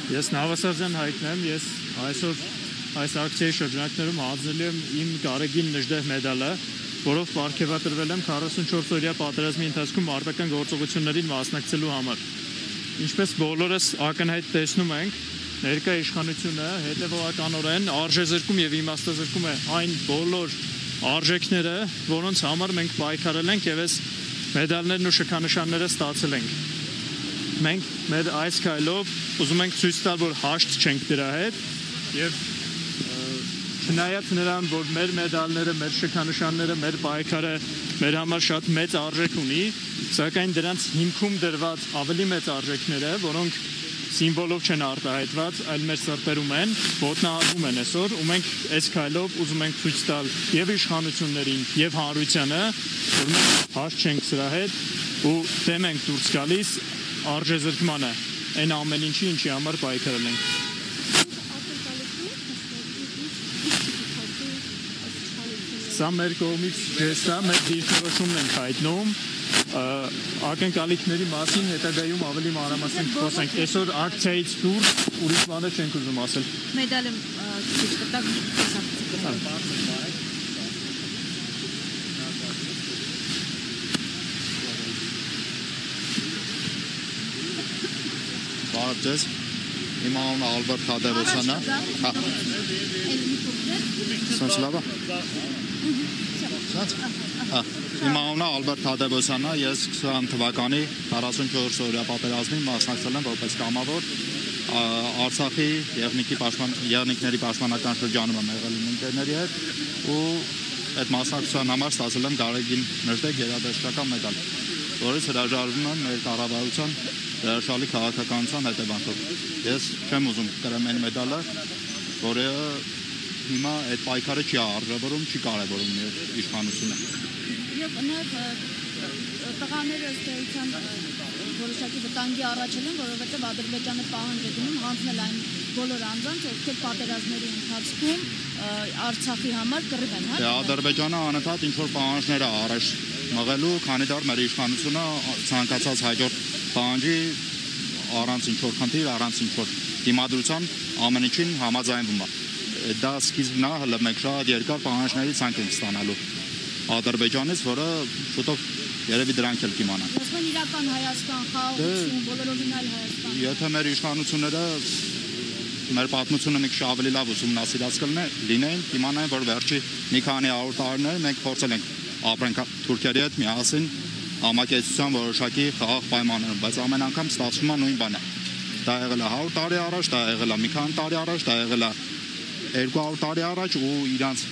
Ես Նավասարդյան Հայկն եմ, ես այսօր այս ակցիայի շրջանակներում հանձնել եմ իմ Գարեգին Նժդեհ մեդալը, որով պարգևատրվել եմ 44-օրյա պատերազմի ընթացքում մարտական գործողություններին մասնակցելու համար։ Ինչպես բոլորս ակնհայտ տեսնում ենք, ներկա իշխանությունը հետևողականորեն արժեզրկում եւ իմաստազրկում է այն բոլոր արժեքները, որոնց համար մենք պայքարել ենք եւ այս մեդալներն ու շքանշանները ստացել ենք։ Մենք մեր այս քայլով ուզում ենք ցույց տալ, որ հաշտ չենք դրա հետ եւ չնայած նրան, որ մեր մեդալները, մեր շքանշանները, մեր պայքարը մեր համար շատ մեծ արժեք ունի, սակայն դրանց հիմքում դրված ավելի մեծ արժեքները, որոնք սիմվոլով չեն արտահայտված, այլ մեր սրտերում են, ոտնահարվում են այսօր, ու մենք այս քայլով ուզում ենք ցույց տալ եւ իշխանություններին, եւ հանրությանը, որ մենք հաշտ չենք սրա հետ ու դեմ ենք դուրս գալիս արժեզրկմանը, այն ամեն ինչի, ինչի համար պայքարել ենք։ Սա մեր կողմից ժեստ է, մեր դիրքորոշումն ենք հայտնում, ակնկալիքների մասին հետագայում ավելի մանրամասն խոսենք։ Այսօր ակցիայից դուրս ուրիշ բաներ չենք ուզում ասել։ Մեդալը ցույց կտակ Բարև, իմ անունը Ալբերտ Թադևոսյանն է։ Սենց լավ է։ Իմ անունը Ալբերտ Թադևոսյանն է, ես 20 թվականի 44-օրյա պատերազմին մասնակցել եմ որպես կամավոր Արցախի եղնիկների պաշտպանական շրջանում եմ եղել իմ ընկերների հետ ու այդ մասնակցության համար ստացել եմ Գարեգին Նժդեհ գերադասական մեդալ, որից հրաժարվում եմ մեր կառավարության հրաշալի քաղաքականության հետևանքով։ Ես չեմ ուզում կրեմ այն մեդալը, որը հիմա այդ պայքարը չի արժևորում, չի կարևորում իշխանությունը։ Եվ նաև տղաները ըստ էության որոշակի վտանգի առաջել են, որովհետև Ադրբեջանը պահանջ է դնում հանձնել այն բոլոր անձանց, ովքեր պատերազմների ընթացքում Արցախի համար կռիվ են, հա։ Ադրբեջանը անընդհատ ինչ-որ պահանջներ է առաջ մղելու, քանի դեռ մեր իշխանությունը ցանկացած հաջորդ պահանջի առանց ինչ-որ խնդիր, առանց ինչ-որ դիմադրության ամեն ինչին համաձայնվում է։ Դա սկիզբն է, հələ մենք շատ երկար պահանջների ցանկ ենք ստանալու Ադրբեջանից, որը շուտով երևի դրանք էլ կիմանան։ Ասում են իրական Հայաստան, խաղաղություն, բոլորովին այլ Հայաստան։ Եթե մեր իշխանությունները մեր պատմությունը մի քիչ ավելի լավ ուսումնասիրած լինեն, կիմանային, որ վերջի մի քանի 100 տարիներ մենք փորձել ենք ապրենք Թուրքիայի հետ միասին համակեցության որոշակի խաղաղ պայմաններում, բայց ամեն անգամ ստացվում է նույն բանը։ Դա եղել է 100 տարի առաջ, դա եղել է մի քանի տարի առաջ, դա եղել է 200 տարի առաջ ու իրանց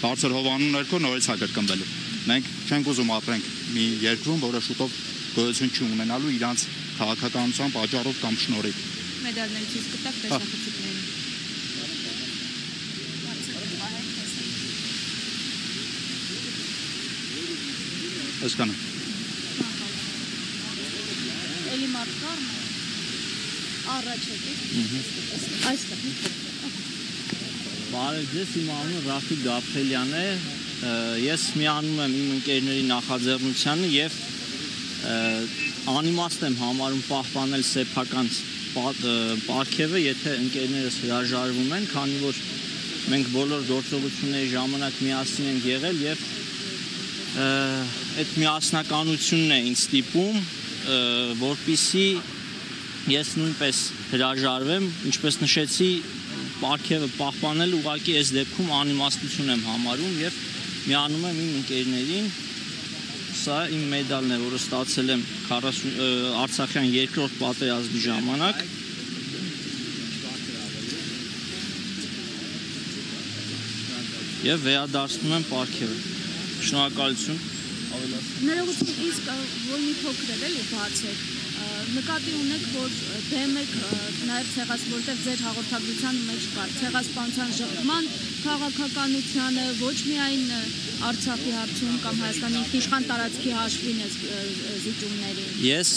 բարձր հովանու ներքո նորից է կրկնվելու։ Մենք չենք ուզում ապրենք մի երկրում, որը շուտով գոյություն չի ունենալու իրանց քաղաքականության պատճառով կամ շնորհիվ։ Մեդալներ ցույց կտակ տեսախցիկներին։ Այսքանը։ Էլի մարդ կար առաջ եկեք։ Այստեղ։ Բարև ձեզ, իմ անունը Ռաֆիկ Գաբրելյանն է, ես միանում եմ իմ ընկերների նախաձեռնությանը եւ անիմաստ եմ համարում պահպանել սեփական պարգևը, եթե ընկերներս հրաժարվում են, քանի որ մենք բոլոր գործողությունների ժամանակ միասին ենք եղել եւ այդ միասնականությունն է ինձ ստիպում, որպեսզի ես նույնպես հրաժարվեմ, ինչպես նշեցի, պարգևը պահպանել ուղղակի այս դեպքում անիմաստություն եմ համարում եւ միանում եմ իմ ընկերներին։ Սա իմ մեդալն է, որը ստացել եմ Արցախյան երկրորդ պատերազմի ժամանակ։ Եվ վերադարձնում եմ պարգևը։ Շնորհակալություն։ Ներողություն, իսկ որ մի փոքր էլի բացեք։ Նկատի ունեք, որ դեմ եք նաև որտեղ ձեր հաղորդագրության մեջ կար ցեղասպանության ժխտման քաղաքականությանը, ոչ միայն Արցախի հարցում կամ Հայաստանի ինքնիշխան տարածքի հաշվին զիջումներին։ Ես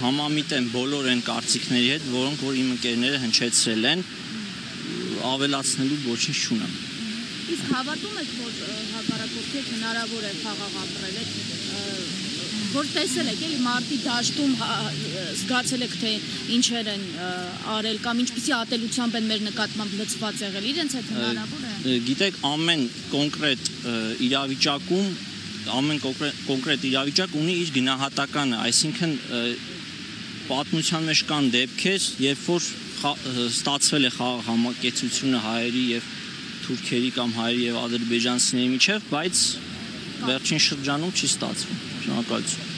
համամիտ եմ բոլոր այն կարծիքների հետ, որոնք որ իմ ընկերները հնչեցրել են, ավելացնելու ոչինչ չունեմ։ Իսկ հավատում եք, որ հակառակորդի հնարավոր է խաղաղ ապրել, որ տեսել եք էլի մարտի դաշտում զգացել եք թե ինչեր են արել կամ ինչպիսի ատելությամբ են մեր նկատմամբ լծված եղել, իրենց հետ հնարավոր է։ Գիտեք, ամեն կոնկրետ իրավիճակում ամեն կոնկրետ իրավիճակ ունի իր գնահատականը, այսինքն պատմության մեջ կան դեպքեր, երբ որ ստացվել է խաղաղ համակեցությունը հայերի եւ թուրքերի կամ հայերի եւ ադրբեջանցիների միջև, բայց վերջին շրջանում չի ստացվում։ Շնորհակալություն։